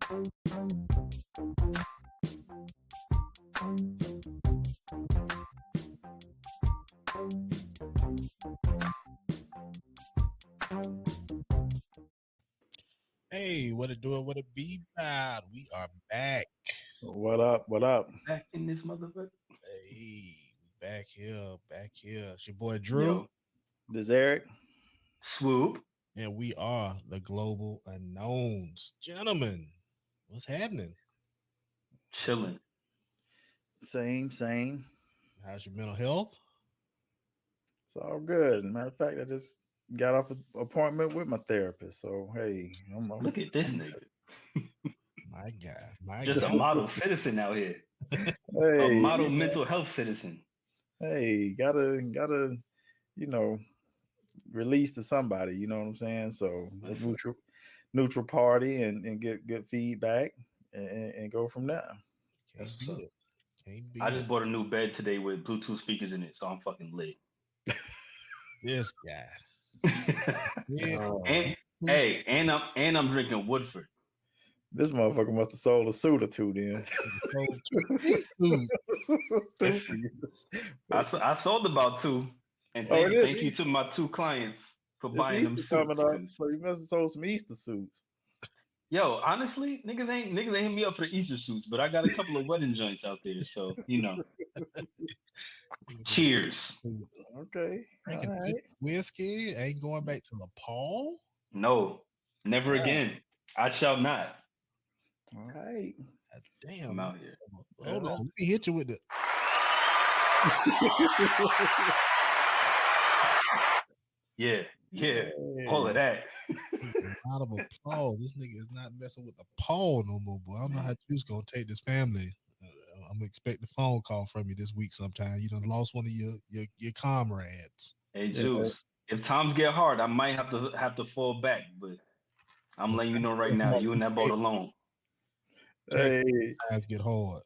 Hey, what it do? What it be about? We are back. What up? What up? Back in this motherfucker. Hey, back here. It's your boy Drew. Yo, This Errick. Swoop. And we are the Global Unknowns. Gentlemen, what's happening? Chilling. Same. How's your mental health? It's all good. Matter of fact, I just got off an appointment with my therapist. So hey, Look at this nigga. My guy. Just a model citizen out here. Hey, a model mental health citizen. Hey, gotta, release to somebody. You know what I'm saying? So neutral party and get good feedback and go from there. Can't beat it. I just bought a new bed today with Bluetooth speakers in it, so I'm fucking lit. This guy. and I'm drinking Woodford. This motherfucker must have sold a suit or two then. I sold about two. And thank you to my two clients for buying them suits. So you must have sold some Easter suits. Yo, honestly, niggas ain't hit me up for the Easter suits, but I got a couple of wedding joints out there. So, cheers. Okay. Right. Whiskey ain't going back to Nepal? No, never again. I shall not. All right. Damn. I'm out here. Hold on. Let me hit you with the. Yeah. All of that. A lot of applause. This nigga is not messing with the Paul no more, boy. I don't know how you's gonna take this family. I'm expecting a phone call from you this week sometime. You done lost one of your comrades. Hey, Juice. If times get hard, I might have to fall back, but I'm letting you know right now, you in that boat alone. Hey, times get hard.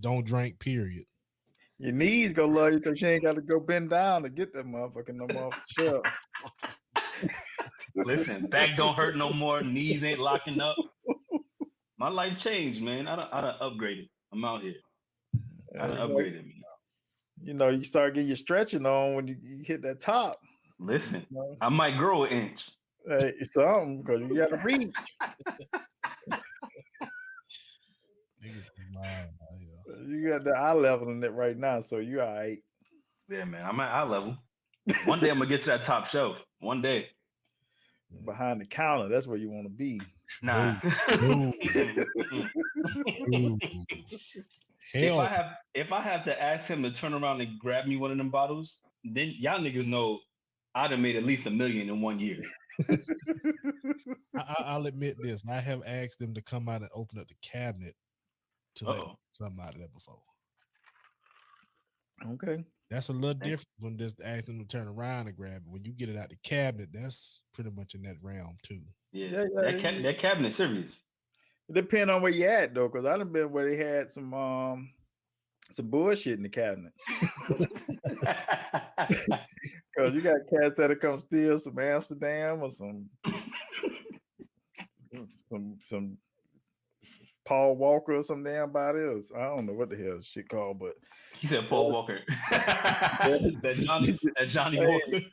Don't drink, period. Your knees go love you because you ain't got to go bend down to get that motherfucking no more off the shelf. Listen, back don't hurt no more. Knees ain't locking up. My life changed, man. I done upgraded. I'm out here. I done upgraded, man. You start getting your stretching on when you hit that top. Listen, I might grow an inch. Hey, something because you got to reach. You got the eye level in it right now, so you all right. Yeah, man. I'm at eye level. One day I'm gonna get to that top shelf. One day. Behind the counter, that's where you want to be. Nah. If I have to ask him to turn around and grab me one of them bottles, then y'all niggas know I'd have made at least $1 million in 1 year. I'll admit this. I have asked them to come out and open up the cabinet to let something out of there before. Okay. That's a little different from just asking them to turn around and grab it. When you get it out the cabinet, that's pretty much in that realm too. Yeah. That cabinet serious. It depends on where you at though, because I done been where they had some bullshit in the cabinet. Because you got cats that'll come steal some Amsterdam or some Paul Walker or some damn body else. I don't know what the hell shit called, but he said Paul Walker. that Johnny Walker.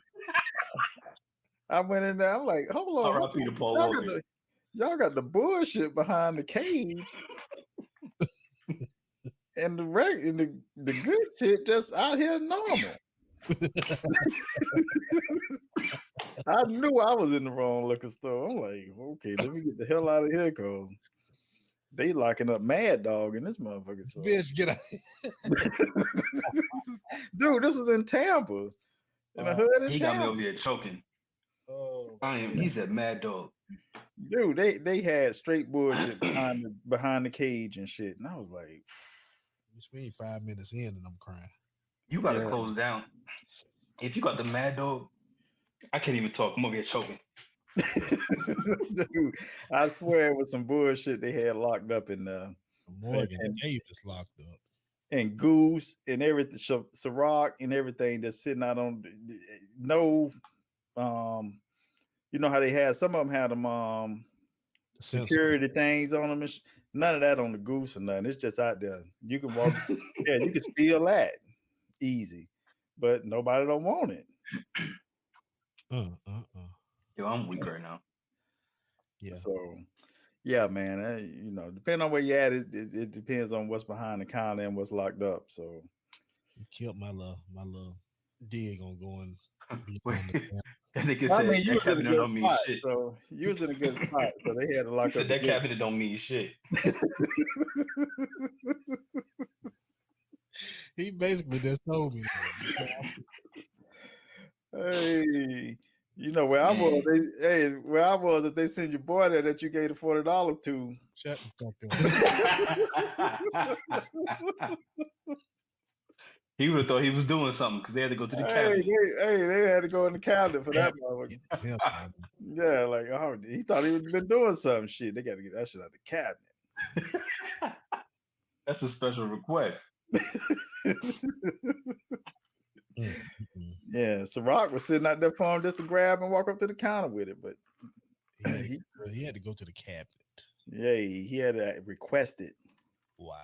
I went in there. I'm like, hold on. R.I.P. to Paul Walker. Y'all got the bullshit behind the cage. And the good shit just out here normal. I knew I was in the wrong liquor store. I'm like, okay, let me get the hell out of here, cause they locking up Mad Dog in this motherfucker. So. Bitch, get out. Dude, this was in Tampa. In a hood in he Tampa. Got me over here choking. He said Mad Dog. Dude, they had straight bullshit behind the cage and shit. And I was like, we ain't 5 minutes in and I'm crying. You gotta close down. If you got the Mad Dog, I can't even talk. I'm over here choking. Dude, I swear it was some bullshit they had locked up in Morgan and Davis locked up. And Goose and everything, Ciroc and everything that's sitting out on you know how they had some of them had them The sensor. security things on them. None of that on the Goose or nothing. It's just out there. You can walk. Yeah, you can steal that easy, but nobody don't want it. Yo, I'm weak right now. Yeah. So yeah, man. Depending on where you at, it depends on what's behind the counter and what's locked up. So You killed my little dig on going Wait, beyond the. that nigga I said mean, you that was in a cabinet good don't mean spot. shit. So you was in a good spot. So they had to He lock up said the that good. cabinet don't mean shit. He basically just told me that. Hey, you know where I was? Man. Where I was, if they send your boy there that you gave the $40 to. Shut the fuck up. He would have thought he was doing something because they had to go to the cabinet. They had to go in the cabinet for that motherfucker. Him, man. Yeah, like he thought he would been doing some shit. They got to get that shit out of the cabinet. That's a special request. Yeah, so Rock was sitting out there for him just to grab and walk up to the counter with it, but he had to go to the cabinet. yeah, he had to request it. Wow,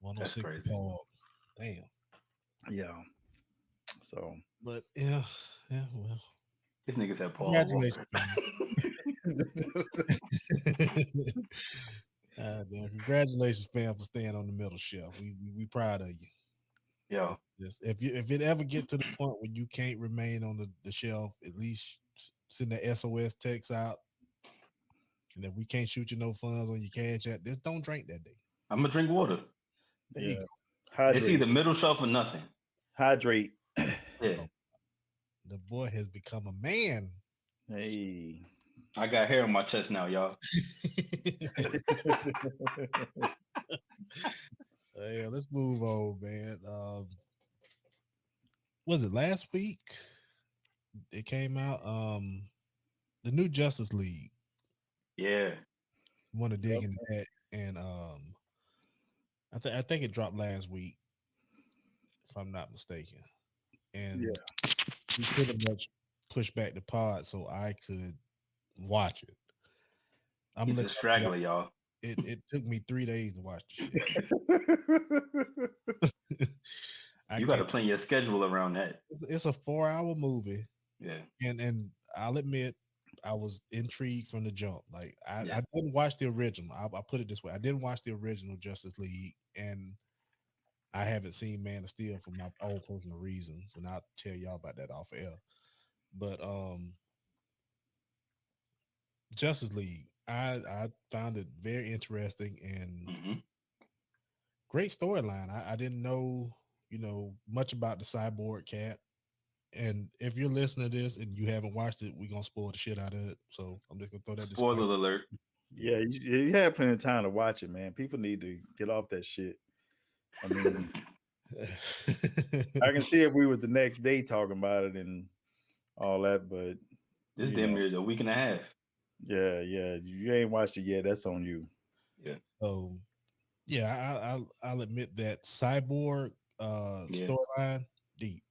That's 106 crazy. Paul. Damn. Yeah. So, But yeah, well. These niggas have Paul. Congratulations, congratulations, fam, for staying on the middle shelf. We proud of you. Yeah. If it ever get to the point where you can't remain on the shelf, at least send the SOS text out. And if we can't shoot you no funds on your cash app, just don't drink that day. I'm gonna drink water. There you go. Hydrate. It's either middle shelf or nothing. Hydrate. Yeah. The boy has become a man. Hey. I got hair on my chest now, y'all. Yeah, let's move on, man. Was it last week? It came out. The new Justice League. Yeah. Want to dig into that, and I think it dropped last week, if I'm not mistaken. And we pretty much pushed back the pod so I could watch it. He's a straggler, y'all. It took me 3 days to watch the shit. You got to plan your schedule around that. It's a 4-hour movie. Yeah. And I'll admit, I was intrigued from the jump. Like I didn't watch the original. I put it this way: I didn't watch the original Justice League, and I haven't seen Man of Steel for my own personal reasons, and I'll tell y'all about that off air. But Justice League, I found it very interesting and great storyline. I didn't know much about the Cyborg cat. And if you're listening to this and you haven't watched it, we're gonna spoil the shit out of it. So I'm just gonna throw that spoiler alert. Yeah, you had plenty of time to watch it, man. People need to get off that shit. I mean, I can see if we was the next day talking about it and all that, but this damn near a week and a half. Yeah, you ain't watched it yet. That's on you. Yeah. So, yeah, I'll admit that Cyborg storyline deep.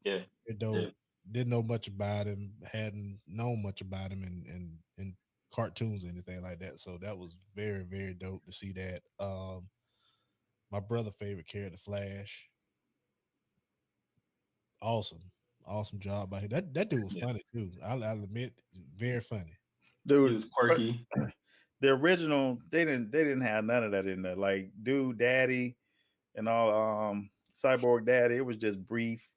Yeah. Didn't know much about him, hadn't known much about him in cartoons or anything like that. So that was very, very dope to see that. My brother' favorite character, Flash. Awesome job by him. That dude was funny too. I'll admit, very funny. Dude, he was quirky. The original, they didn't have none of that in there. Like Dude Daddy and all Cyborg Daddy, it was just brief.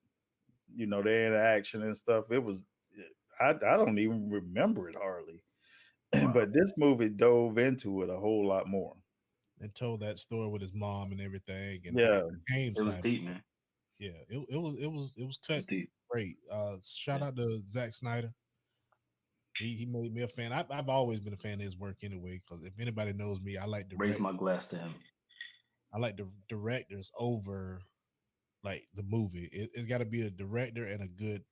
Their interaction and stuff. It was I don't even remember it hardly. Wow. But this movie dove into it a whole lot more. And told that story with his mom and everything. And it was deep, man. Yeah, it was cut deep. Great. Shout out to Zack Snyder. He made me a fan. I've always been a fan of his work anyway. Because if anybody knows me, I like to raise my glass to him. I like the directors over like the movie. It's got to be a director and a good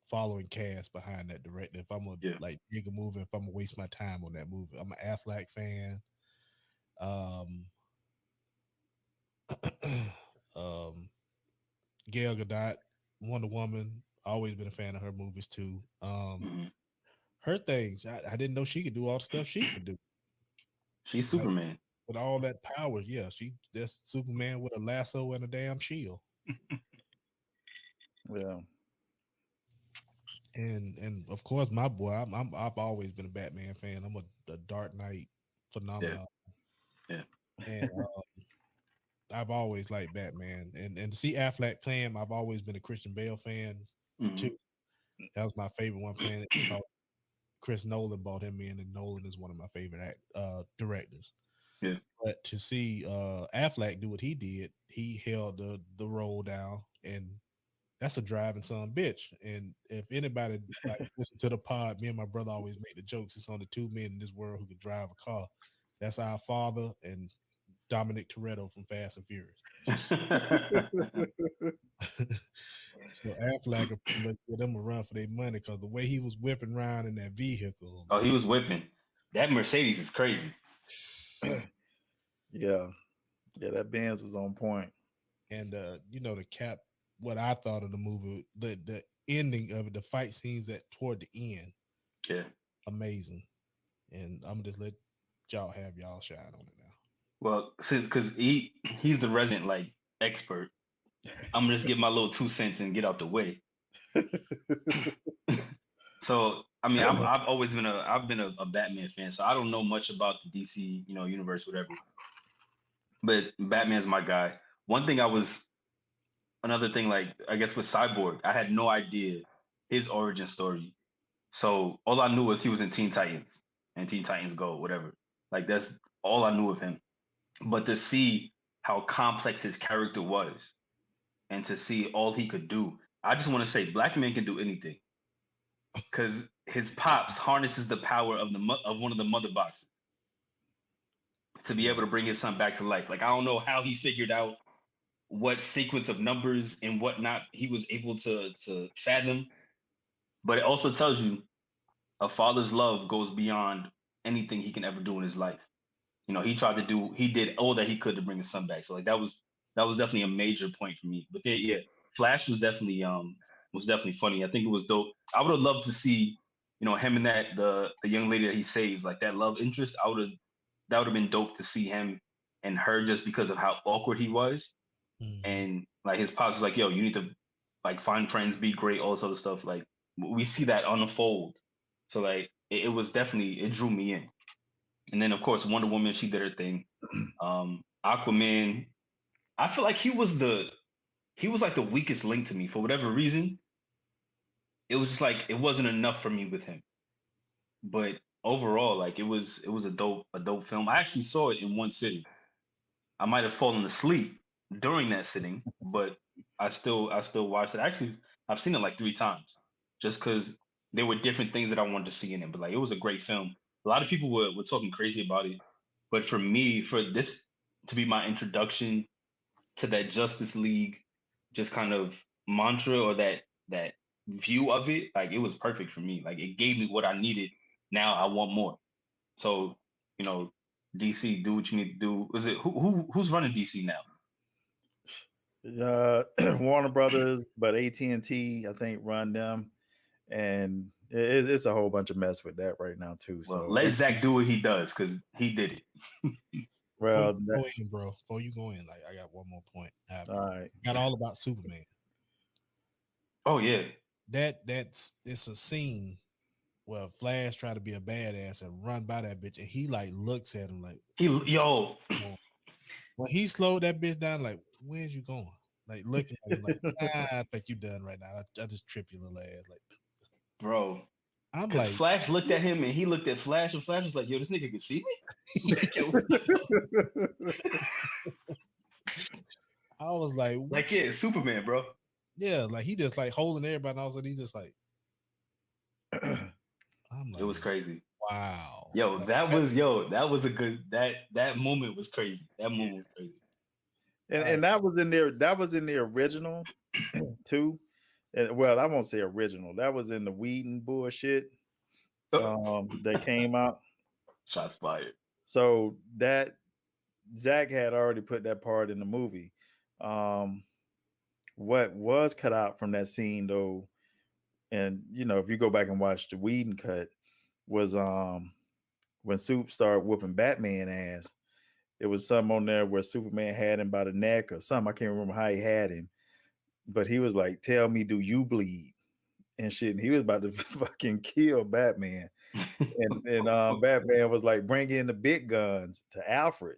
following cast behind that director. If I'm gonna like dig a movie, if I'm gonna waste my time on that movie, I'm an Affleck fan. Gal Gadot, Wonder Woman. Always been a fan of her movies too. her things. I didn't know she could do all the stuff she could do. She's Like, Superman. with all that power. Yeah, that's Superman with a lasso and a damn shield. Yeah. And of course, my boy, I've always been a Batman fan. I'm a Dark Knight phenomenon. Yeah. And I've always liked Batman. And to see Affleck play him, I've always been a Christian Bale fan too. That was my favorite one playing it. Chris Nolan brought him in, and Nolan is one of my favorite directors. Yeah. But to see Affleck do what he did, he held the role down, and that's a driving son bitch. And if anybody like listen to the pod, me and my brother always make the jokes. It's only two men in this world who can drive a car. That's our father and Dominic Toretto from Fast and Furious. So Affleck will pretty much give them a run for their money because the way he was whipping around in that vehicle. Oh, he was whipping. That Mercedes is crazy. Yeah. That Benz was on point. And to cap what I thought of the movie, the ending of it, the fight scenes that toward the end. Yeah. Amazing. And I'm gonna just let y'all have y'all shine on it now. Well, since because he's the resident like expert, I'm gonna just give my little 2 cents and get out the way. So I mean, I've always been a Batman fan, so I don't know much about the DC universe, whatever. But Batman's my guy. Another thing, like I guess with Cyborg, I had no idea his origin story. So all I knew was he was in Teen Titans and Teen Titans Go, whatever. Like that's all I knew of him. But to see how complex his character was and to see all he could do, I just want to say black man can do anything. Because his pops harnesses the power of one of the mother boxes to be able to bring his son back to life. Like I don't know how he figured out what sequence of numbers and whatnot he was able to fathom, but it also tells you a father's love goes beyond anything he can ever do in his life. He did all that he could to bring his son back. So like that was definitely a major point for me. But yeah, Flash was definitely funny. I think it was dope. I would have loved to see, him and the young lady that he saves, like that love interest. That would have been dope to see him and her just because of how awkward he was. Mm-hmm. And like his pops was like, yo, you need to like find friends, be great, all this other stuff. Like we see that unfold. So like it drew me in. And then of course Wonder Woman, she did her thing. Aquaman, I feel like he was like the weakest link to me for whatever reason. It was just like it wasn't enough for me with him. But overall, like it was a dope film. I actually saw it in one sitting. I might have fallen asleep during that sitting, but I still watched it. Actually, I've seen it like 3 times, just because there were different things that I wanted to see in it. But like, it was a great film. A lot of people were talking crazy about it, but for me, for this to be my introduction to that Justice League, just kind of mantra or that view of it, like it was perfect for me. Like it gave me what I needed. Now I want more. So DC, do what you need to do. Is it who's running DC now? Warner Brothers, but AT&T, I think, run them, and it's a whole bunch of mess with that right now too. Well, So let Zack do what he does because he did it. Well, before you go in, like I got one more point. All right, got all about Superman. Oh yeah, it's a scene where Flash tried to be a badass and run by that bitch, and he like looks at him like when he slowed that bitch down, like where's you going? Like looking at him like, I think you done right now. I just trip your little ass, like, bro. I'm like, Flash looked at him and he looked at Flash, and Flash was like, yo, this nigga can see me. I was like, yeah, it's Superman, bro. Yeah, like he just like holding everybody, and all of a sudden he just like, I'm like, it was crazy. Wow. Yo, like, that was a good that moment was crazy. That moment was crazy. And that was in there. That was in the original too. And well, I won't say original. That was in the Whedon bullshit that came out. Shots fired. So that Zack had already put that part in the movie. What was cut out from that scene though, and if you go back and watch the Whedon cut, was when Soup started whooping Batman ass. It was something on there where Superman had him by the neck or something. I can't remember how he had him, but he was like, "Tell me, do you bleed?" and shit. And he was about to fucking kill Batman. And Batman was like, "Bring in the big guns to Alfred."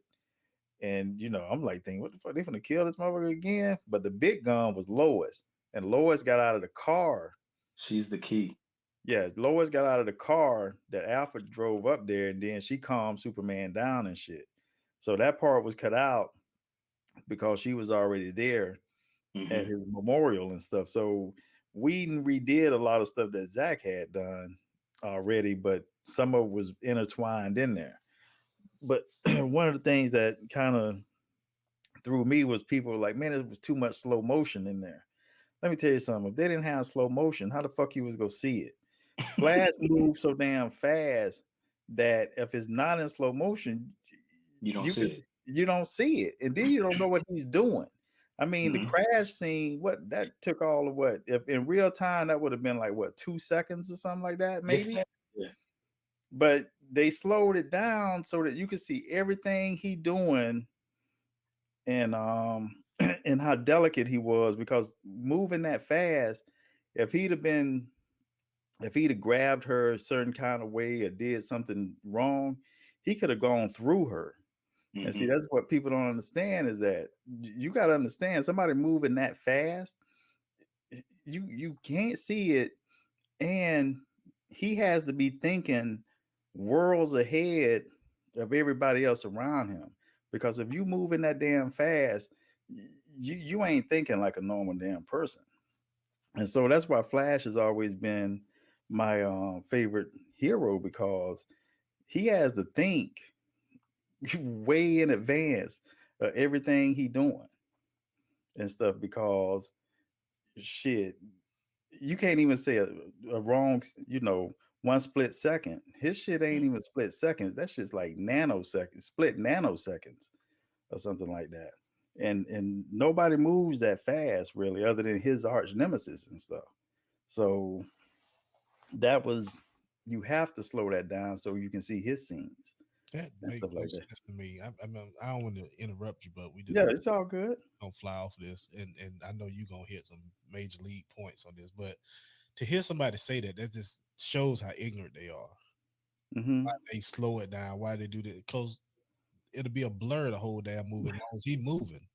And I'm like thinking, what the fuck? They finna kill this motherfucker again? But the big gun was Lois, and Lois got out of the car. She's the key. Yeah, Lois got out of the car that Alfred drove up there, and then she calmed Superman down and shit. So that part was cut out because she was already there at Hmm. his memorial and stuff. So we redid a lot of stuff that Zack had done already, but some of it was intertwined in there. But one of the things that kind of threw me was people were like, man, it was too much slow motion in there. Let me tell you something. If they didn't have slow motion, how the fuck you was gonna see it? Flash moves so damn fast that if it's not in slow motion, You don't you see can it. you don't see it, and then you don't know what he's doing. I mean, the Hmm. crash scene, what that took all of what? If in real time, that would have been like what 2 seconds or something like that, If maybe. that, yeah. But they slowed it down so that you could see everything he doing, and and how delicate he was because moving that fast, if he'd have been if he'd have grabbed her a certain kind of way or did something wrong, he could have gone through her. And see, Hmm. that's what people don't understand is that you got to understand somebody moving that fast, you can't see it, and he has to be thinking worlds ahead of everybody else around him. Because if you moving that damn fast, you ain't thinking like a normal damn person. And so that's why Flash has always been my favorite hero because he has to think way in advance of everything he doing and stuff because shit, you can't even say a wrong, 1 split second. His shit ain't even split seconds. That's just like nanoseconds, split nanoseconds or something like that. And nobody moves that fast really, other than his arch nemesis and stuff. So that was you have to slow that down so you can see his scenes That and makes stuff no like that. sense to me. I mean, I don't want to interrupt you, but we just Yeah, it's all good. gonna fly off of this, and I know you gonna hit some major league points on this, but to hear somebody say that, that just shows how ignorant they are. Hmm. Why they slow it down? Why they do that? Because it'll be a blur the whole damn movie. As long as he moving,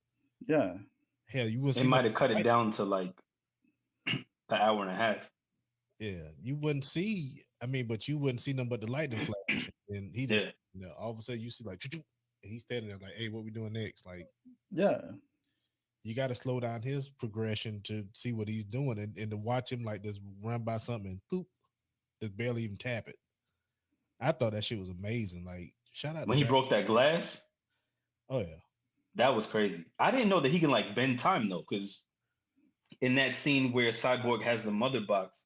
Yeah. hell, you wouldn't They see no might have cut it light. down to like an hour and a half. Yeah, you wouldn't see. I mean, but you wouldn't see nothing but the lightning flash, and he just Yeah. all of a sudden you see like, and he's standing there like, hey, what we doing next? Like, Yeah. you got to slow down his progression to see what he's doing, and to watch him like just run by something and poop, just barely even tap it. I thought that shit was amazing. Like, shout out to When he Zack. broke that glass, Oh yeah, that was crazy. I didn't know that he can like bend time though, because in that scene where Cyborg has the mother box,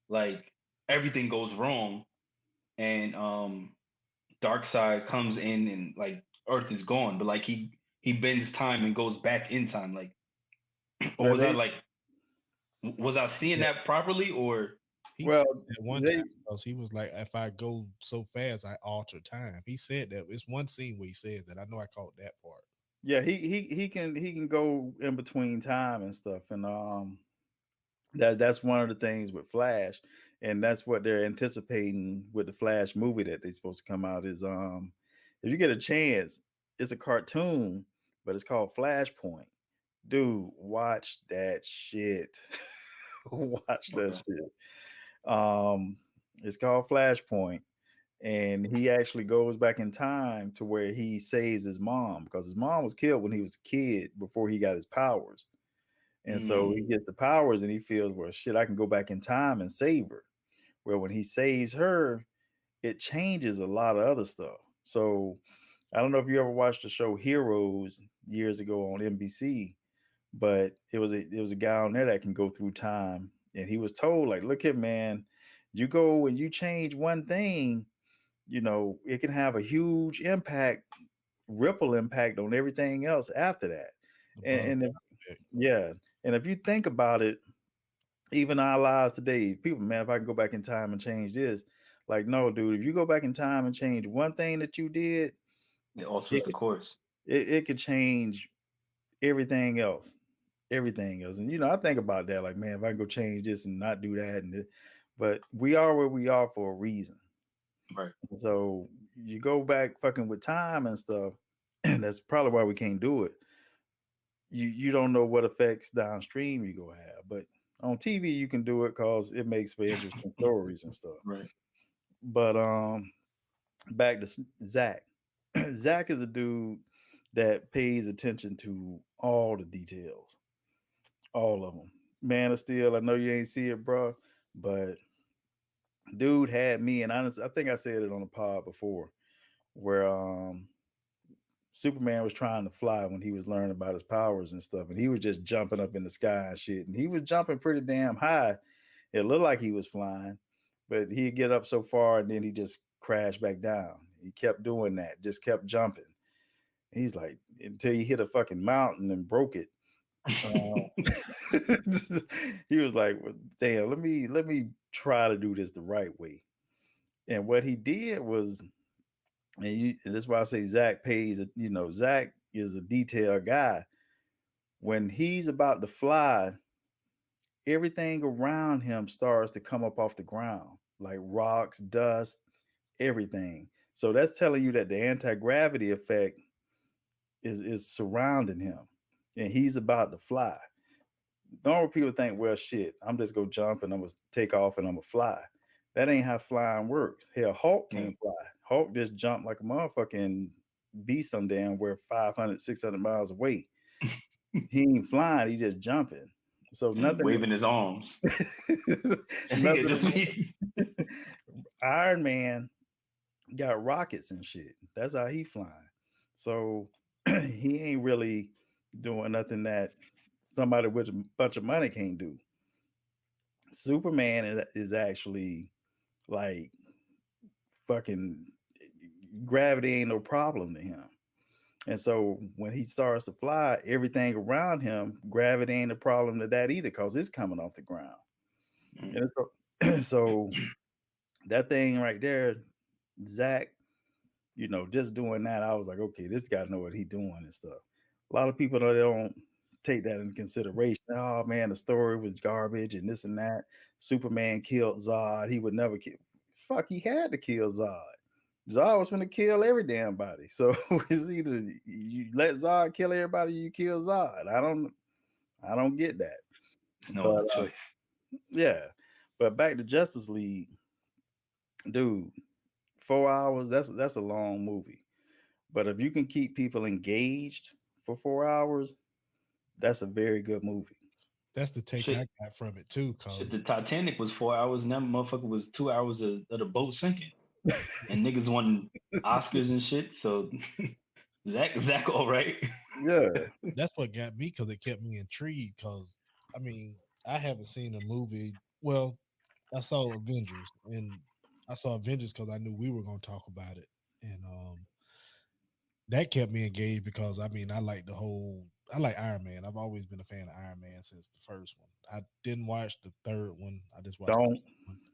like everything goes wrong, and Dark Side comes in and like Earth is gone, but like he bends time and goes back in time. Like, or Yeah, was I like was I seeing yeah. that properly or He well, said that one time they because he was like, if I go so fast, I alter time. He said that. It's one scene where he says that. I know I caught that part. yeah, he can go in between time and stuff. And that's one of the things with Flash, and that's what they're anticipating with the Flash movie that they're supposed to come out is if you get a chance, it's a cartoon, but it's called Flashpoint. Dude, watch that shit. Watch that okay? shit. It's called Flashpoint, and he actually goes back in time to where he saves his mom because his mom was killed when he was a kid before he got his powers. And so he Mm, gets the powers and he feels, well, shit, I can go back in time and save her. Well, when he saves her, it changes a lot of other stuff. So I don't know if you ever watched the show Heroes years ago on NBC, but it was a guy on there that can go through time, and he was told like, look here, man, you go and you change one thing, it can have a huge impact, ripple impact on everything else after that. The And, butterfly and if, effect. yeah, and if you think about it, even our lives today, people, man, if I can go back in time and change this, Like, no, dude, if you go back in time and change one thing that you did, It alters it the course. it could change everything else. Everything else. And I think about that, like, man, if I can go change this and not do that but we are where we are for a reason. Right. So you go back fucking with time and stuff, and that's probably why we can't do it. You don't know what effects downstream you go have, but on TV you can do it because it makes for interesting stories and stuff. Right. But back to Zach. Zach is a dude that pays attention to all the details, all of them. Man of Steel, I know you ain't see it, bro, but dude had me, and honestly, I think I said it on the pod before, where Superman was trying to fly when he was learning about his powers and stuff, and he was just jumping up in the sky and shit, and he was jumping pretty damn high. It looked like he was flying, but he'd get up so far and then he just crashed back down. He kept doing that, just kept jumping. He's like, until he hit a fucking mountain and broke it. He was like, well, damn, let me try to do this the right way. And what he did was, and that's why I say Zach pays. Zach is a detailed guy. When he's about to fly, everything around him starts to come up off the ground, like rocks, dust, everything. So that's telling you that the anti-gravity effect is surrounding him, and he's about to fly. Normal people think, well, shit, I'm just gonna jump and I'm gonna take off and I'm gonna fly. That ain't how flying works. Hell, Hulk Yeah. can't fly. Hulk just jumped like a motherfucking be some damn where 500, 600 miles away. He ain't flying, he just jumping. So And nothing, waving his arms. Yeah, just nothing. me. Iron Man got rockets and shit. That's how he flying. So he ain't really doing nothing that somebody with a bunch of money can't do. Superman is actually like fucking gravity ain't no problem to him. And so when he starts to fly, everything around him, gravity ain't a problem to that either because it's coming off the ground. And so that thing right there, Zach, just doing that, I was like, okay, this guy know what he doing and stuff. A lot of people they don't take that into consideration. Oh man, the story was garbage and this and that. Superman killed Zod. He would never kill. Fuck, he had to kill Zod. Zod was going to kill every damn body. So it's either you let Zod kill everybody, or you kill Zod. I don't get that. There's no But other choice. yeah. But back to Justice League, dude. 4 hours. That's a long movie. But if you can keep people engaged for 4 hours, that's a very good movie. That's the take Shit, I got from it too, shit. The cause Titanic was 4 hours, and that motherfucker was 2 hours of the boat sinking, and niggas won Oscars and shit. So Zach, all right. Yeah. that's what got me because it kept me intrigued. Cause I mean, I haven't seen a movie. Well, I saw Avengers, and I saw Avengers because I knew we were going to talk about it, and that kept me engaged because I mean, I like the whole. I like Iron Man. I've always been a fan of Iron Man since the first one. I didn't watch the third one. I just watched the Don't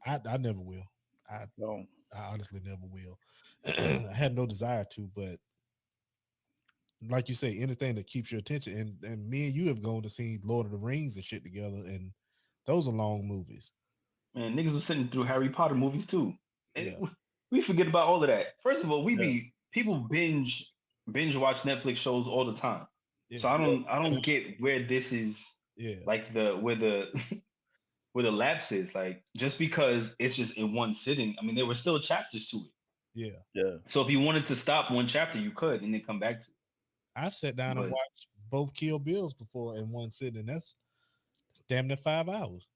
second one. I never will. I don't. I honestly never will. I had no desire to, but like you say, anything that keeps your attention. And me and you have gone to see Lord of the Rings and shit together, and those are long movies. Man, niggas was sitting through Harry Potter movies too, and Yeah, we forget about all of that. First of all, we Yeah. be people binge watch Netflix shows all the time. So yeah, I don't get where this is yeah, like the where the where the lapse is. Like just because it's just in one sitting. I mean, there were still chapters to it. yeah. Yeah. So if you wanted to stop one chapter, you could and then come back to it. I've sat down and But watched both Kill Bills before in one sitting. That's damn near 5 hours.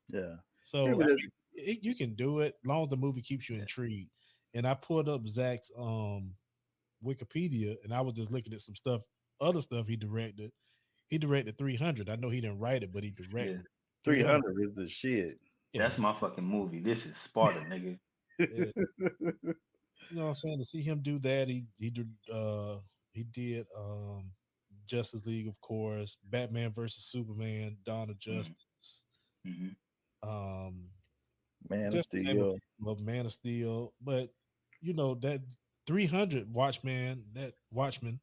Yeah. So People I just mean, you can do it as long as the movie keeps you intrigued. And I pulled up Zach's Wikipedia, and I was just looking at some stuff, other stuff he directed. He directed 300. I know he didn't write it, but he yeah, directed 300. 300 is the shit. Yeah, that's my fucking movie. This is Sparta, nigga. yeah. You know what I'm saying? To see him do that, he did Justice League, of course, Batman versus Superman, Dawn of Mm-hmm. Justice. Mm-hmm. Um, Man of just came Steel. of Man of Steel, but that 300 Watchman, that Watchman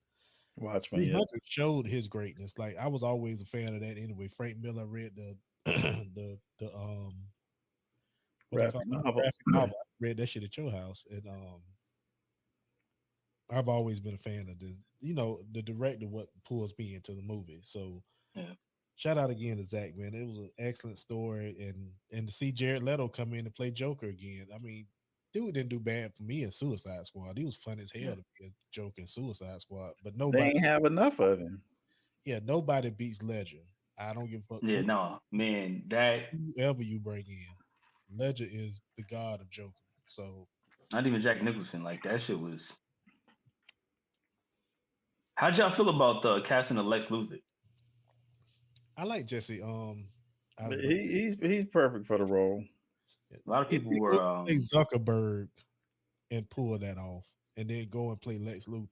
Watchmen, yeah. 300 showed his greatness. Like I was always a fan of that anyway. Frank Miller read the the what they call Graphic it, novel. graphic novel. I read that shit at your house, and I've always been a fan of this. The director what pulls me into the movie. So Yeah. shout out again to Zach, man. It was an excellent story, and to see Jared Leto come in and play Joker again. I mean, dude didn't do bad for me in Suicide Squad. He was fun as hell Yeah. to be a Joker in Suicide Squad, but They nobody, ain't have enough of him. yeah, nobody beats Ledger. I don't give a fuck Yeah, no, man, that whoever you bring in. Ledger is the god of Joker. So not even Jack Nicholson. Like that shit was. How'd y'all feel about the casting of Lex Luthor? I like Jesse Eisenberg. He's perfect for the role. A lot of It'd people be were, good to play Zuckerberg and pull that off, and then go and play Lex Luthor.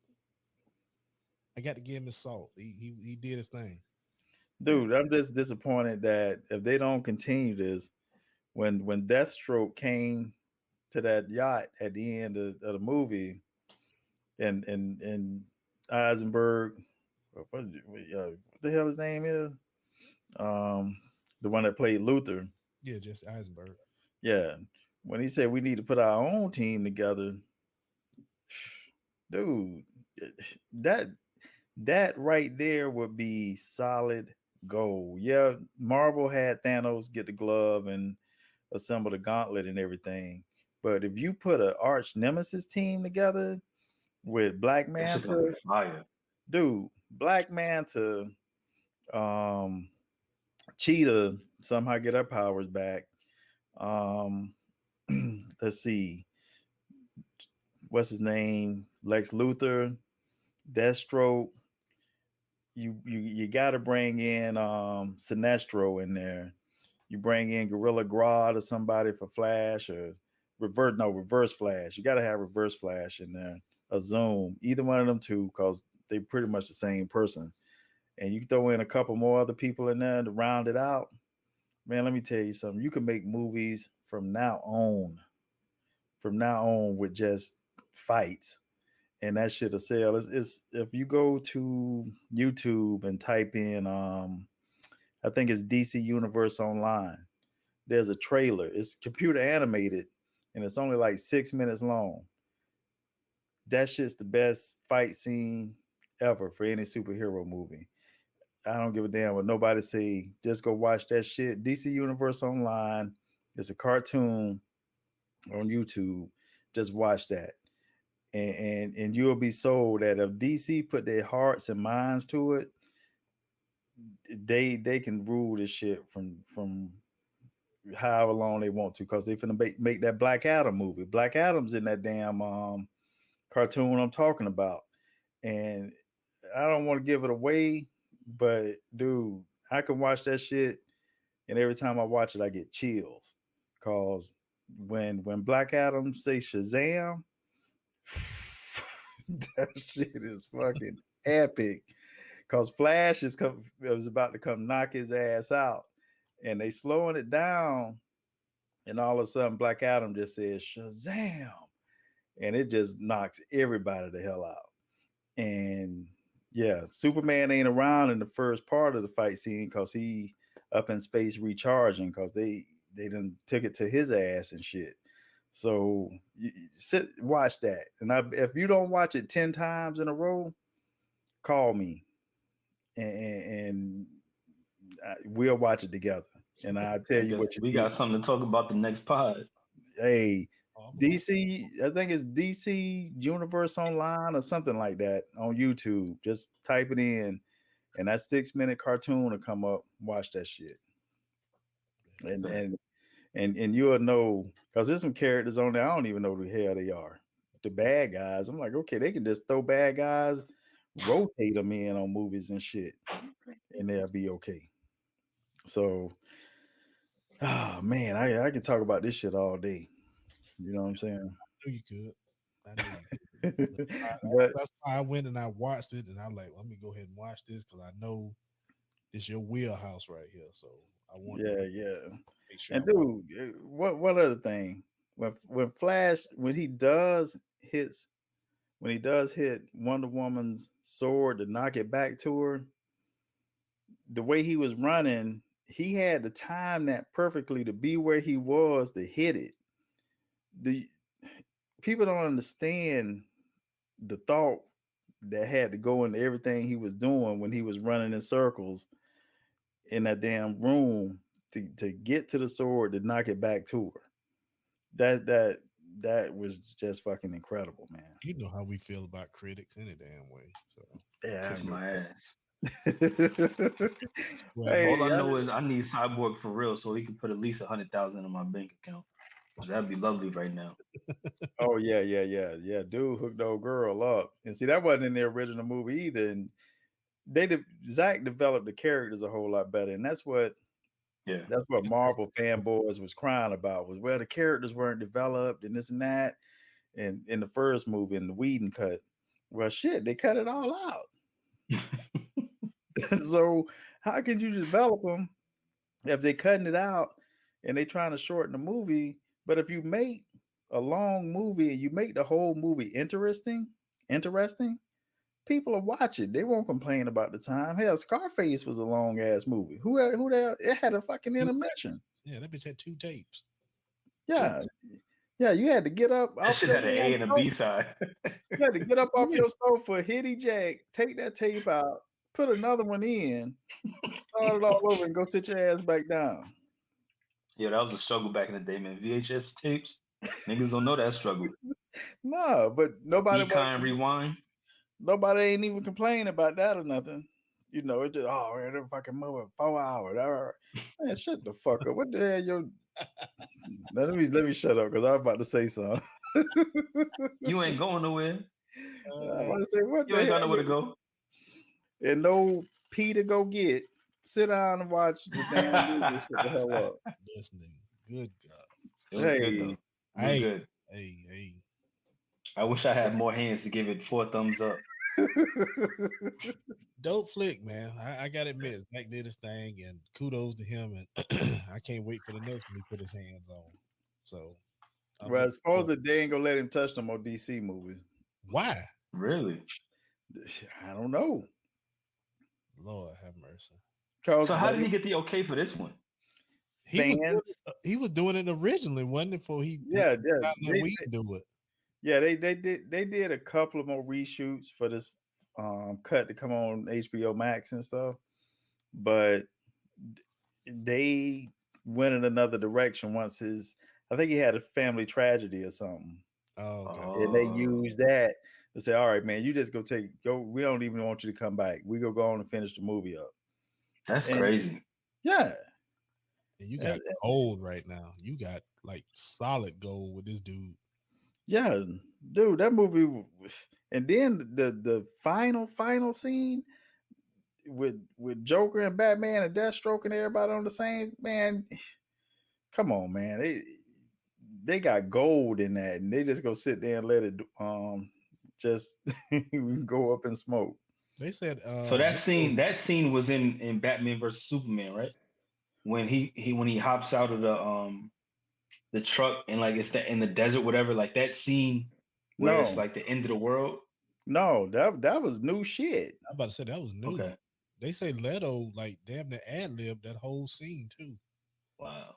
I got to give him his salt. He did his thing. Dude, I'm just disappointed that if they don't continue this, when Deathstroke came to that yacht at the end of the movie, and Eisenberg, what the hell his name is, um, the one that played Luther, Yeah, Jesse Eisenberg. yeah, when he said we need to put our own team together, dude, that that right there would be solid gold. Yeah, Marvel had Thanos get the glove and assemble the gauntlet and everything. But if you put an arch nemesis team together with Black that's just gonna be Manta, fire. dude, Black Manta, um, Cheetah somehow get her powers back. Um, let's see, what's his name? Lex Luthor, Deathstroke. You got to bring in Sinestro in there. You bring in Gorilla Grodd or somebody for Flash or reverse Flash. You got to have reverse Flash in there. A Zoom, either one of them two, because they pretty much the same person. And you throw in a couple more other people in there to round it out. Man, let me tell you something. You can make movies from now on with just fights, and that shit will sell. It's if you go to YouTube and type in I think it's DC Universe Online. There's a trailer. It's computer animated and it's only like 6 minutes long. That shit's the best fight scene ever for any superhero movie. I don't give a damn what nobody say. Just go watch that shit. DC Universe Online. It's a cartoon on YouTube. Just watch that. And you'll be sold that if DC put their hearts and minds to it, they can rule this shit from however long they want to, because they finna make that Black Adam movie. Black Adam's in that damn cartoon I'm talking about, and I don't want to give it away, but dude, I can watch that shit, and every time I watch it, I get chills, cause when Black Adam say Shazam, that shit is fucking epic. Cause Flash was about to come knock his ass out, and they slowing it down, and all of a sudden Black Adam just says Shazam, and it just knocks everybody the hell out. And yeah, Superman ain't around in the first part of the fight scene because he up in space recharging, because they done took it to his ass and shit. So you sit watch that, and if you don't watch it 10 times in a row, call me, and we'll watch it together, and I'll tell I you guess what you we got did. something to talk about the next pod. Hey, Oh, I'm like, DC, I think it's DC Universe Online or something like that on YouTube. Just type it in, and that 6 minute cartoon will come up. Watch that shit, and Yeah. and and you'll know, because there's some characters on there I don't even know who the hell they are. The bad guys, I'm like, okay, they can just throw bad guys, rotate them in on movies and shit, and they'll be okay. So, oh man, I can talk about this shit all day. You know what I'm saying? I knew you could. I knew you could. But That's why I went and I watched it, and I like, let me go ahead and watch this because I know it's your wheelhouse right here. So I want to Yeah. make sure I And watch. dude, what other thing? When Flash when he does hit Wonder Woman's sword to knock it back to her, the way he was running, he had to time that perfectly to be where he was to hit it. The people don't understand the thought that had to go into everything he was doing when he was running in circles in that damn room to get to the sword to knock it back to her. That was just fucking incredible, man. You know how we feel about critics any damn way. So Yeah, Kiss my ass. well, All hey, I know is I need Cyborg for real, so he can put at least 100,000 in my bank account. That'd be lovely right now. oh yeah. Dude hooked the old girl up, and see that wasn't in the original movie either. And Zack developed the characters a whole lot better, and Yeah. that's what Marvel fanboys was crying about was the characters weren't developed and this and that. And in the first movie, in the Whedon cut, well, shit, they cut it all out. So how can you develop them if they cutting it out and they trying to shorten the movie? But if you make a long movie and you make the whole movie interesting, people will watch it. They won't complain about the time. Hell, Scarface was a long ass movie. Who the hell? It had a fucking intermission. yeah, that bitch had 2 tapes. Yeah, yeah. You had to get up That off shit your had an A damn and a B sofa. side. You had to get up off Yeah. your sofa, hitty jack, take that tape out, put another one in, start it all over, and go sit your ass back down. Yeah, that was a struggle back in the day, man. VHS tapes, niggas don't know that struggle. No, but Econ rewind. nobody ain't even complaining about that or nothing. You know, it just man, they're fucking moving 4 hours. All right. Man, shut the fuck up. What the hell you let me shut up because I was about to say something. You ain't going nowhere. I want to say what You the ain't got hell nowhere to go. and no pee to go get. Sit down and watch the damn movie. Shut the hell up. This nigga, good God. It was good Hey, though. It was Hey, good. hey. I wish I had more hands to give it 4 thumbs up. Dope flick, man. I gotta admit, Zack did his thing, and kudos to him. And I can't wait for the next one he put his hands on. So, I'm well, I looking suppose forward. that they ain't gonna let him touch no more DC movies. Why? Really? I don't know. Lord have mercy. Cause So how did he get the okay for this one? fans, He was doing it originally, wasn't it? For he yeah, not let we do it. they did a couple of more reshoots for this cut to come on HBO Max and stuff, but they went in another direction once I think he had a family tragedy or something. Oh, okay. And they Oh, used that to say, all right, man, you just go. We don't even want you to come back. We go on and finish the movie up. that's And crazy. yeah, And you got gold right now. You got like solid gold with this dude. yeah, dude, that movie was, and then the final scene with Joker and Batman and Deathstroke and everybody on the same man. Come on, man. They got gold in that, and they just go sit there and let it just go up in smoke. They said So that scene was in Batman versus Superman, right? When he hops out of the truck and like it's in the desert, whatever, like that scene where it's No, like the end of the world. no, that was new shit. I'm about to say that was new. Okay. They say Leto like damn near ad-libbed that whole scene too. Wow.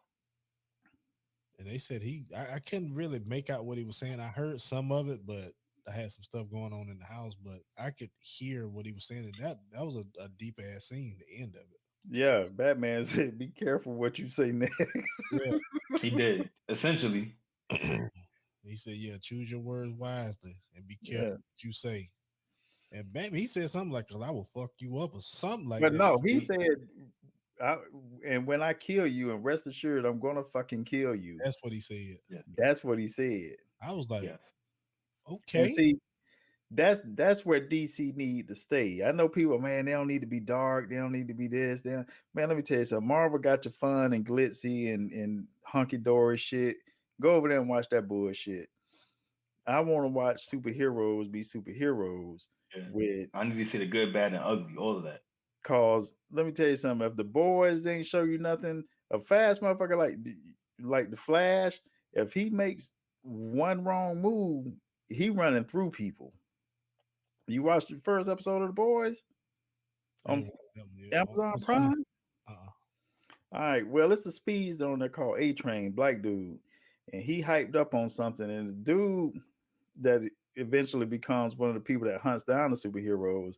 And they said I couldn't really make out what he was saying. I heard some of it, but I had some stuff going on in the house, but I could hear what he was saying. And that was a deep ass scene, the end of it. Yeah, Batman said, "Be careful what you say next." Yeah. He did, essentially. He said, yeah, choose your words wisely and be careful Yeah, what you say. And Batman, he said something like, I will fuck you up or something like but that. no, he said, "And when I kill you, and rest assured, I'm gonna fucking kill you." That's what he said. Yeah. That's what he said. I was like, Yes. And okay. see, that's where DC need to stay. I know people, man, they don't need to be dark. They don't need to be this. Man, let me tell you something. Marvel got your fun and glitzy and hunky dory shit. Go over there and watch that bullshit. I want to watch superheroes be superheroes Yeah. with I need to see the good, bad, and ugly, all of that. Cause let me tell you something. If the boys ain't show you nothing, a fast motherfucker like the Flash, if he makes one wrong move, he running through people. You watched the first episode of the boys I on ain't watched them yet. Amazon What's on there? Prime? All right. Well, it's a speeds on there called A Train, black dude, and he hyped up on something, and the dude that eventually becomes one of the people that hunts down the superheroes,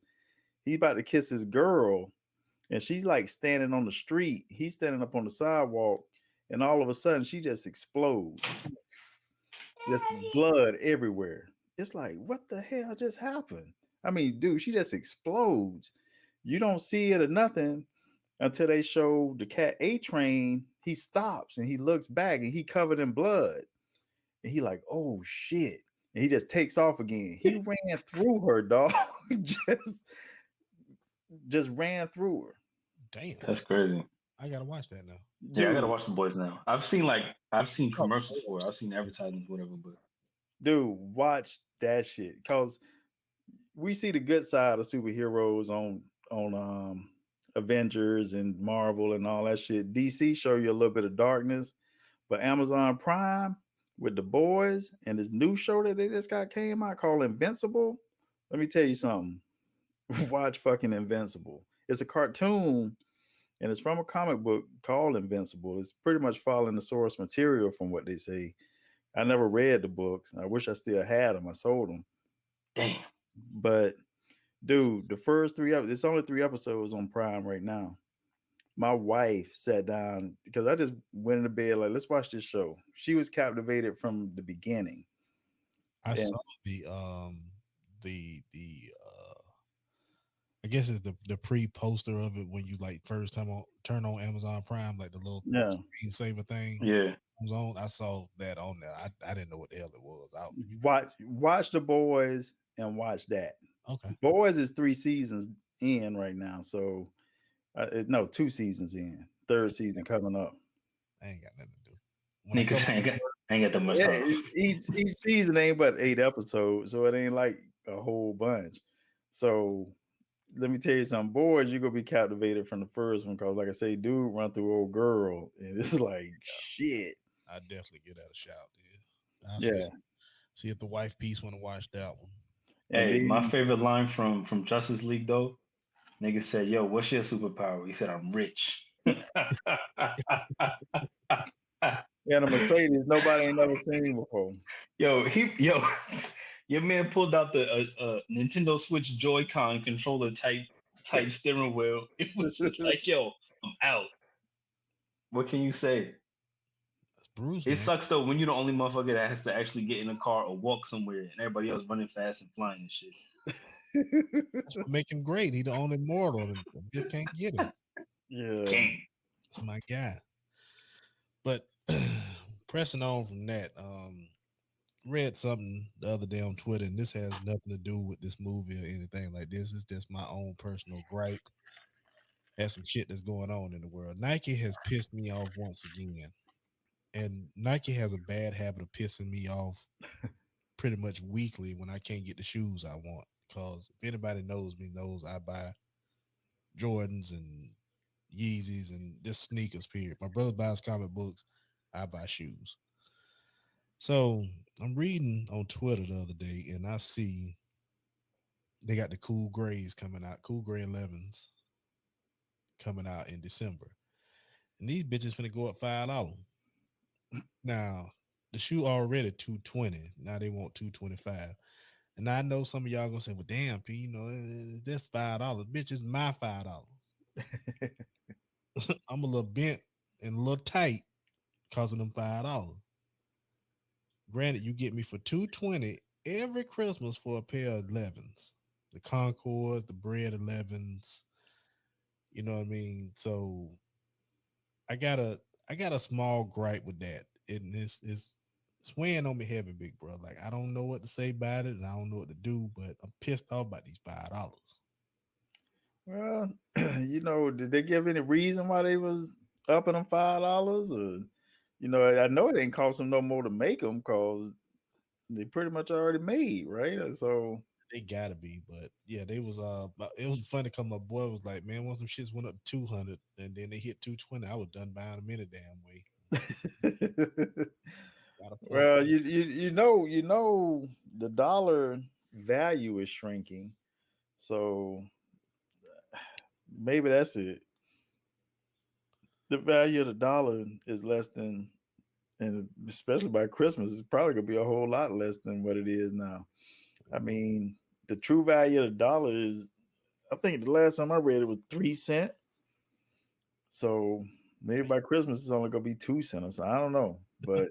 he's about to kiss his girl, and she's like standing on the street. He's standing up on the sidewalk, and all of a sudden she just explodes. Just blood everywhere. It's like, what the hell just happened? I mean, dude, she just explodes. You don't see it or nothing until they show the cat A Train. He stops and he looks back and he covered in blood. And he like, oh shit. And he just takes off again. He ran through her, dog. just just ran through her. Damn, That's crazy. I gotta watch that now. Yeah, I gotta Dude, watch the boys now. I've seen commercials for it. I've seen advertisements, whatever. But dude, watch that shit. Cause we see the good side of superheroes on Avengers and Marvel and all that shit. DC show you a little bit of darkness, but Amazon Prime with the boys and this new show that they just got came out called Invincible. Let me tell you something. Watch fucking Invincible. It's a cartoon and it's from a comic book called Invincible. It's pretty much following the source material from what they say. I never read the books. I wish I still had them. I sold them. damn, But dude, the first it's only 3 episodes on Prime right now. My wife sat down because I just went into bed like, let's watch this show. She was captivated from the beginning. I And saw the I guess it's the pre poster of it when you like first time on turn on Amazon Prime, like the little yeah, screensaver thing yeah. comes on. I saw that on there. I didn't know what the hell it was. watch the boys and watch that. Okay, Boys is 3 seasons in right now, so no, 2 seasons in. Third season coming up. I ain't got nothing to do. When I come, Niggas ain't got that much Yeah, time. each season ain't but 8 episodes, so it ain't like a whole bunch. So let me tell you something, boys, you're gonna be captivated from the first one because, like I say, dude run through old girl, and it's like shit. I definitely get that a shout, dude. I'll Yeah, see if the wife piece want to watch that one. and Hey, my then favorite line from Justice League though, nigga said, "Yo, what's your superpower?" He said, "I'm rich." and a Mercedes nobody ain't never seen before. yo, your man pulled out the Nintendo Switch Joy-Con controller type steering wheel. It was just like, yo, I'm out. What can you say? That's Bruce, It man. sucks though when you're the only motherfucker that has to actually get in a car or walk somewhere, and everybody else running fast and flying and shit. That's what make him great. He the only mortal, and just can't get him. Yeah, King. That's my guy. But pressing on from that, read something the other day on Twitter, and this has nothing to do with this movie or anything like this. It's just my own personal gripe. Has some shit that's going on in the world. Nike has pissed me off once again, and Nike has a bad habit of pissing me off pretty much weekly when I can't get the shoes I want. Because if anybody knows me, knows I buy Jordans and Yeezys and just sneakers. Period. My brother buys comic books. I buy shoes. So I'm reading on Twitter the other day, and I see they got the cool grays coming out, cool gray 11s coming out in December, and these bitches finna go up $5. Now the shoe already 220. Now they want 225. And I know some of y'all gonna say, "Well, damn, P, that's $5. Bitch, it's my $5. I'm a little bent and a little tight because of them $5. Granted, you get me for 220 every Christmas for a pair of 11s, the Concords, the Bread 11s. You know what I mean? So I got a small gripe with that, and it's weighing on me heavy, big bro. Like I don't know what to say about it, and I don't know what to do, but I'm pissed off about these $5. well, did they give any reason why they was upping them $5? Or I know it ain't cost them no more to make them because they pretty much already made, right? So They gotta be, but yeah, they was it was funny because my boy was like, man, once them shits went up to 200 and then they hit 220, I was done buying them any damn way. I'm like, got a point. Well, you know the dollar value is shrinking, so maybe that's it. The value of the dollar is less than, and especially by Christmas, it's probably gonna be a whole lot less than what it is now. I mean, the true value of the dollar is, I think the last time I read it was 3 cent. So maybe by Christmas it's only gonna be 2 cents. So I don't know, but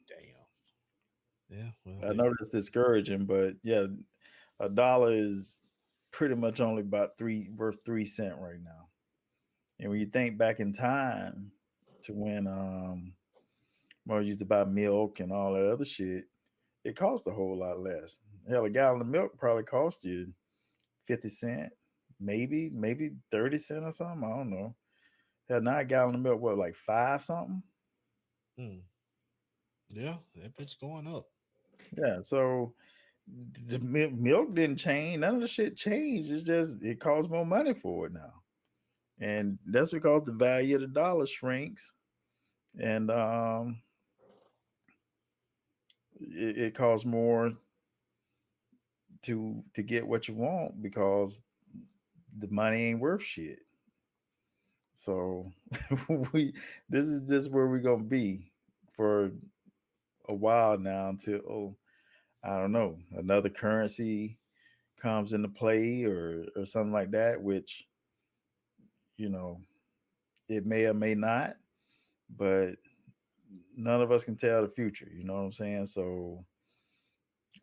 Damn. Yeah, well, I know that's discouraging. But yeah, a dollar is pretty much only about three worth 3 cent right now. And when you think back in time to when more used to buy milk and all that other shit, it cost a whole lot less. Hell, a gallon of milk probably cost you 50 cent, maybe 30 cent or something. I don't know. Hell, now a gallon of milk, what, like five something? hmm. Yeah, that bitch going up. Yeah. So the milk didn't change. None of the shit changed. It's just it costs more money for it now, and that's because the value of the dollar shrinks, and it costs more to get what you want because the money ain't worth shit. So we this is just where we're gonna be for a while now until, oh, I don't know, another currency comes into play or something like that, which, you know, it may or may not, but none of us can tell the future. You know what I'm saying? So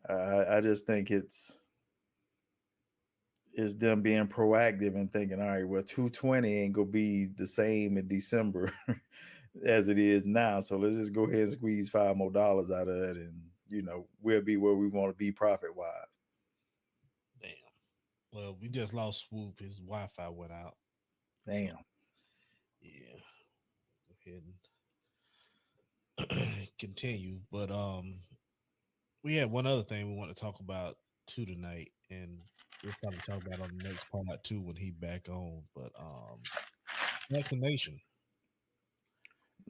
I just think it's them being proactive and thinking, all right, well, 220 ain't gonna be the same in December as it is now. So let's just go ahead and squeeze $5 more out of it, and we'll be where we want to be profit wise. Damn. Well, we just lost Swoop. His Wi-Fi went out. So Damn. yeah, go ahead and continue. But we had one other thing we want to talk about too tonight, and we'll probably talk about on the next part too when he back on. But vaccination.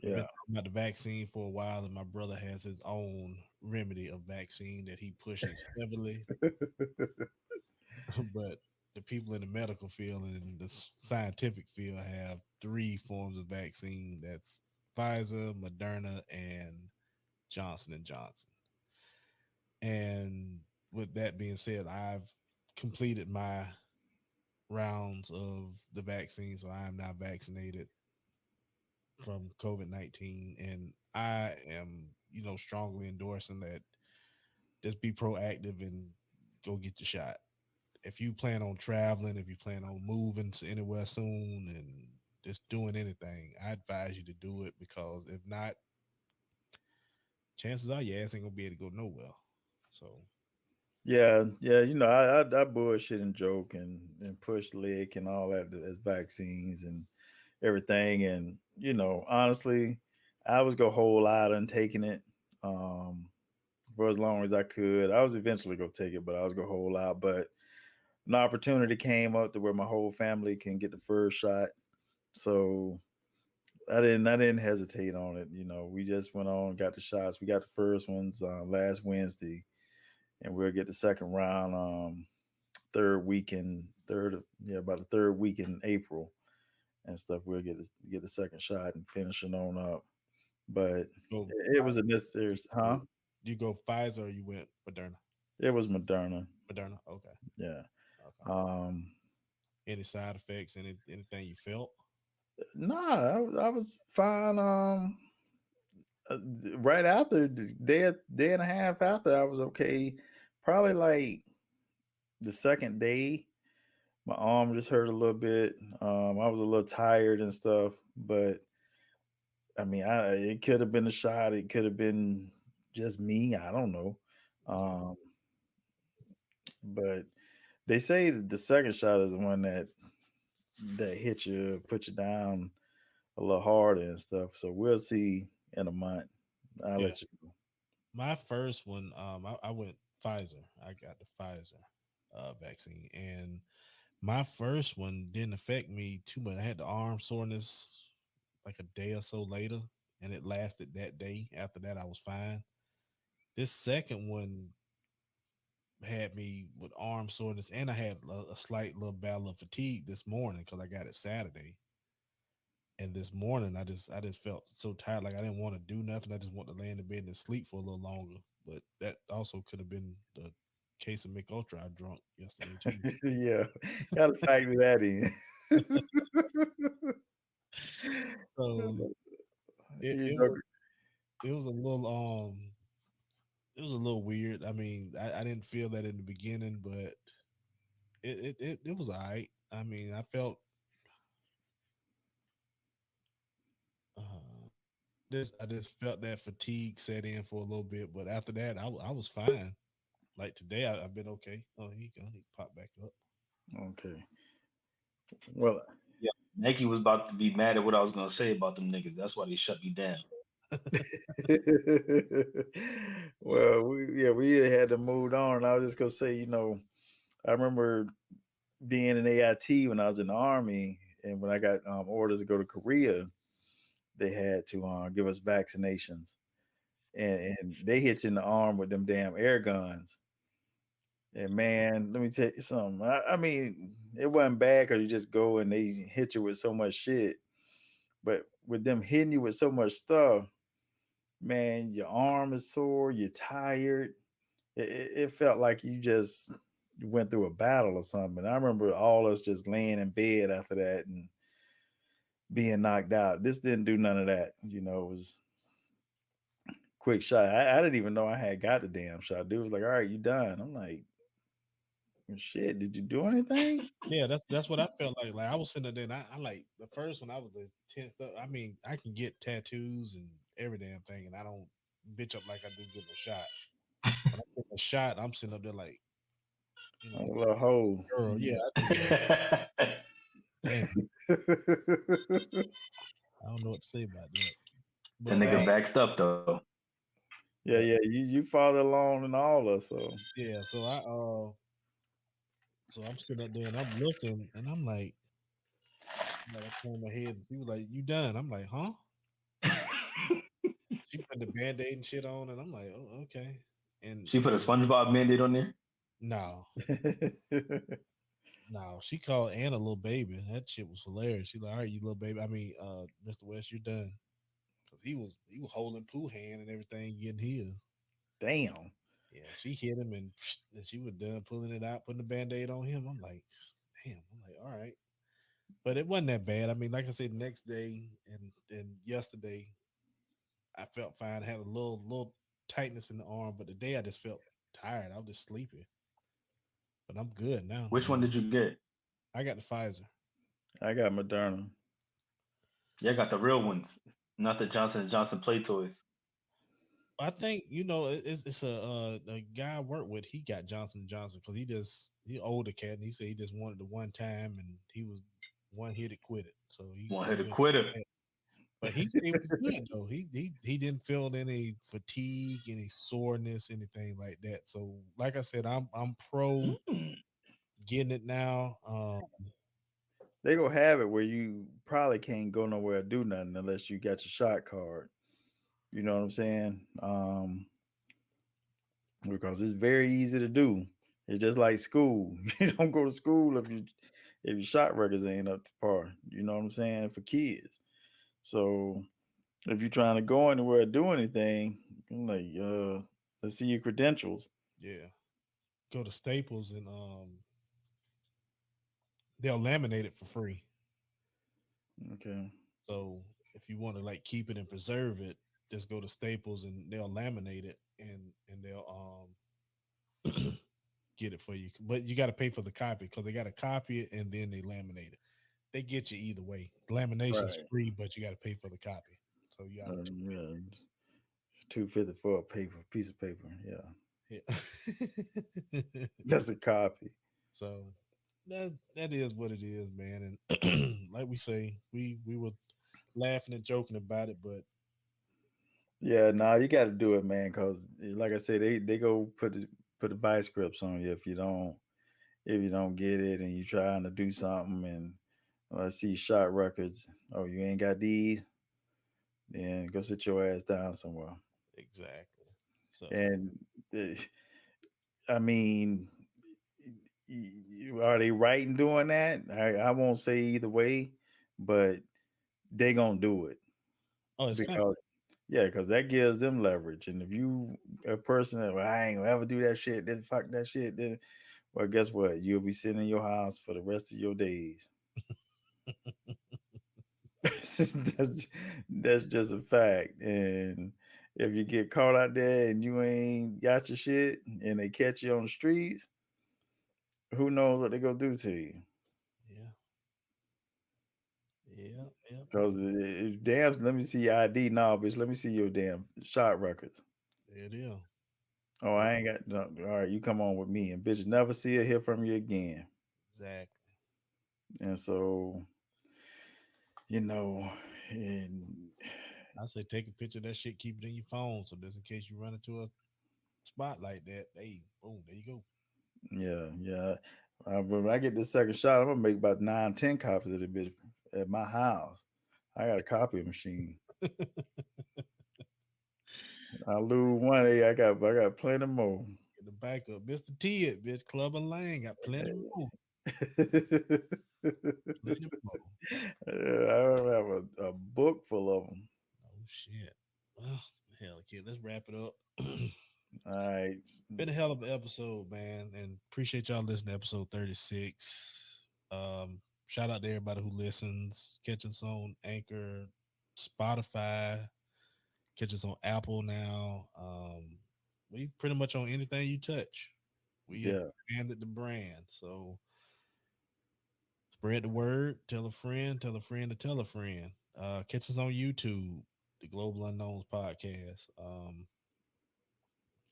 We've been Yeah. talking about the vaccine for a while, and my brother has his own remedy of vaccine that he pushes heavily. But the people in the medical field and in the scientific field have three forms of vaccine. That's Pfizer, Moderna, and Johnson and Johnson. And with that being said, I've completed my rounds of the vaccine, so I am now vaccinated from COVID-19, and I am, strongly endorsing that. Just be proactive and go get the shot. If you plan on traveling, if you plan on moving to anywhere soon and just doing anything, I advise you to do it because if not, chances are your ass ain't gonna be able to go nowhere. So Yeah, yeah, I bullshit and joke and push lick and all that as vaccines and everything. And honestly, I was gonna hold out on taking it um, for as long as I could. I was eventually gonna take it, but I was gonna hold out. But an opportunity came up to where my whole family can get the first shot, so I didn't hesitate on it. We just went on, got the shots. We got the first ones last Wednesday, and we'll get the second round about the third week in April and stuff. We'll get the second shot and finishing on up. But go it was a necessary, huh? you go Pfizer or you went Moderna? It was Moderna. Moderna, okay, Yeah. okay. Um, Any side effects? Anything you felt? nah, I was fine. Right after the day and a half after, I was okay. Probably like the second day, my arm just hurt a little bit. I was a little tired and stuff, but I mean, it could have been a shot. It could have been just me. I don't know. Yeah, Um, but they say that the second shot is the one that hit you, put you down a little harder and stuff. So we'll see in a month. I'll yeah. let you know. my first one, I went Pfizer. I got the Pfizer vaccine, and my first one didn't affect me too much. I had the arm soreness like a day or so later, and it lasted that day. After that, I was fine. This second one had me with arm soreness, and I had a slight little battle of fatigue this morning because I got it Saturday. And this morning, I just felt so tired, like I didn't want to do nothing. I just want to lay in the bed and sleep for a little longer. But that also could have been the case of Mick Ultra I drunk yesterday too. Yeah, gotta factor that in. So it, You it know, was it was a little it was a little weird. I mean, I didn't feel that in the beginning, but it was all right. I mean, uh, I just felt that fatigue set in for a little bit, but after that, I was fine. Like today, I've been okay. Oh, here you go. He popped back up. okay. Well, Yeah, Nike was about to be mad at what I was gonna say about them niggas. That's why they shut me down. well, we had to move on. I was just gonna say, I remember being in AIT when I was in the army, and when I got orders to go to Korea, they had to give us vaccinations, and they hit you in the arm with them damn air guns. And man, let me tell you something. I mean, it wasn't bad because you just go and they hit you with so much shit. But with them hitting you with so much stuff, man, your arm is sore, you're tired. It felt like you just went through a battle or something. I remember all us just laying in bed after that and being knocked out. This didn't do none of that. It was quick shot. I didn't even know I had got the damn shot. Dude was like, "All right, you done." I'm like, "Shit, did you do anything?" Yeah, that's what I felt like. Like I was sitting there, and I like the first one. I was the tensed up. I mean, I can get tattoos and every damn thing, and I don't bitch up like I do getting a shot. When I get a shot, I'm sitting up there like, A little hole. girl, yeah, I just damn. I don't know what to say about that. That But nigga vaxxed up though. Yeah, but yeah. You farther along than all of us. So yeah, so I'm sitting up there and I'm looking and I'm like I turn my head and she was like, "You done?" I'm like, "Huh?" She put the band-aid and shit on, and I'm like, "Oh, okay." And She put a SpongeBob mandate on there. no, no, she called Anna little baby. That shit was hilarious. She like, "All right, you little baby." I mean, Mr. West, you're done because he was holding Pooh hand and everything, getting his. damn. Yeah, she hit him and she was done pulling it out, putting the band-aid on him. I'm like, damn. I'm like, all right. But it wasn't that bad. I mean, like I said, the next day and yesterday, I felt fine. I had a little tightness in the arm, but today I just felt tired. I was just sleepy. But I'm good now. Which one did you get? I got the Pfizer. I got Moderna. Yeah, I got the real ones, not the Johnson and Johnson play toys. I think it's a guy I work with. He got Johnson & Johnson because he older cat and he said he just wanted the one time and he was one hit it quit it. So One he hit a went. quitter. But he said it was good though. He didn't feel any fatigue, any soreness, anything like that. So like I said, I'm pro Mm. getting it now. They gonna have it where you probably can't go nowhere or do nothing unless you got your shot card. You know what I'm saying? Because it's very easy to do. It's just like school. You don't go to school if your shot records ain't up to par. You know what I'm saying? For kids. So if you're trying to go anywhere or do anything, I'm like, let's see your credentials. Yeah, go to Staples and they'll laminate it for free. Okay. So if you want to like keep it and preserve it, just go to Staples and they'll laminate it and they'll get it for you. But you got to pay for the copy because they got to copy it and then they laminate it. They get you either way. Lamination's Right. free, but you got to pay for the copy. So you got to Yeah. 250 for a piece of paper. Yeah. yeah. That's a copy. So that is what it is, man. And like we say, we were laughing and joking about it, but Yeah, nah, you got to do it, man. Cause like I said, they go put the vice grips on you if you don't get it and you trying to do something and I see shot records. Oh, you ain't got these, then go sit your ass down somewhere. Exactly. So And uh, I mean, are they right in doing that? I won't say either way, but they gonna do it oh, it's coming. because yeah, because that gives them leverage. And if you a person that well, I ain't gonna ever do that shit, then fuck that shit, then well, guess what? You'll be sitting in your house for the rest of your days. that's that's just a fact. And if you get caught out there and you ain't got your shit and they catch you on the streets, who knows what they gonna do to you? Yeah. Yeah. Yeah. Because damn, let me see your ID now, bitch. Let me see your damn shot records. It is. Oh, I ain't got. No, all right, you come on with me, and bitch, never see or hear from you again. Exactly. And so, you know, and I say take a picture of that shit, keep it in your phone, so just in case you run into a spot like that, hey, boom, there you go. yeah, yeah. When I get this second shot, I'm gonna make about 9, 10 copies of the bitch at my house. I got a copy machine. I lose one, hey, I got plenty more. Get the backup, Mr. T, it, bitch, Club and Lane got plenty more, plenty more. I have a book full of them. Oh shit. Well, hell, kid, let's wrap it up. All right. Been a hell of an episode, man, and appreciate y'all listening to episode 36. Shout out to everybody who listens. Catch us on Anchor, Spotify. Catch us on Apple now. We pretty much on anything you touch. We have Yeah. expanded the brand, so spread the word. Tell a friend. Tell a friend to tell a friend. Catch us on YouTube, the Global Unknowns Podcast.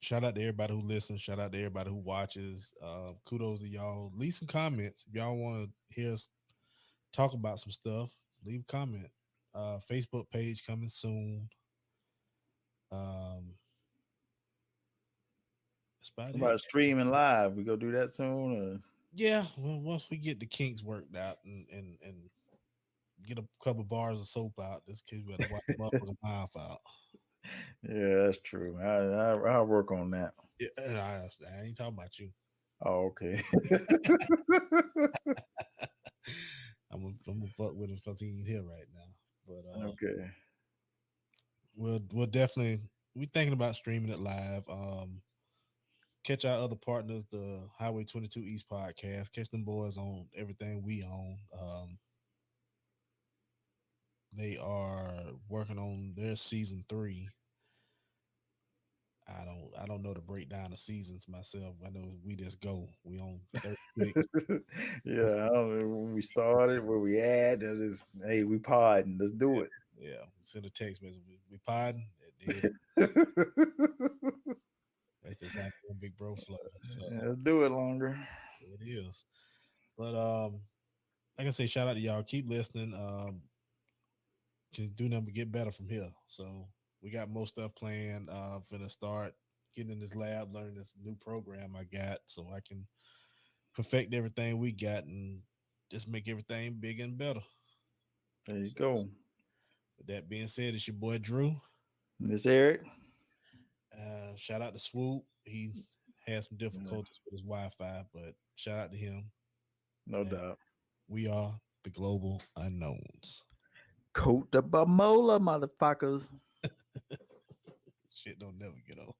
Shout out to everybody who listens. Shout out to everybody who watches. Kudos to y'all. Leave some comments if y'all want to hear us talk about some stuff. Leave a comment. Facebook page coming soon. Um, that's about How it. about streaming live? We go do that soon? Yeah, well, once we get the kinks worked out and get a couple bars of soap out, this kid better wipe the motherfucking mouth out. Yeah, that's true. I'll work on that. Yeah, and I ain't talking about you. Oh, okay. I'm gonna fuck with him because he ain't here right now. But Okay. we'll definitely we thinking about streaming it live. Catch our other partners, the Highway 22 East podcast. Catch them boys on everything we own. They are working on their season 3. I don't know the breakdown of seasons myself. I know we just go. We on 36. Yeah, I don't know when we started, where we at. That is, hey, we podding. Let's do it. Yeah, send a text message. We podding. That's just how big bro flow. So Let's do it longer. it is. But like I say, shout out to y'all. Keep listening. Can do nothing but get better from here. So we got more stuff planned. Finna start getting in this lab, learning this new program I got, so I can perfect everything we got and just make everything bigger and better. There you So go. with that being said, it's your boy Drew. This Eric. Shout out to Swoop. He had some Yeah, difficulties with his Wi-Fi, but shout out to him. no And doubt. we are the Global Unknowns. Coat the Bamola, motherfuckers. Shit don't never get old.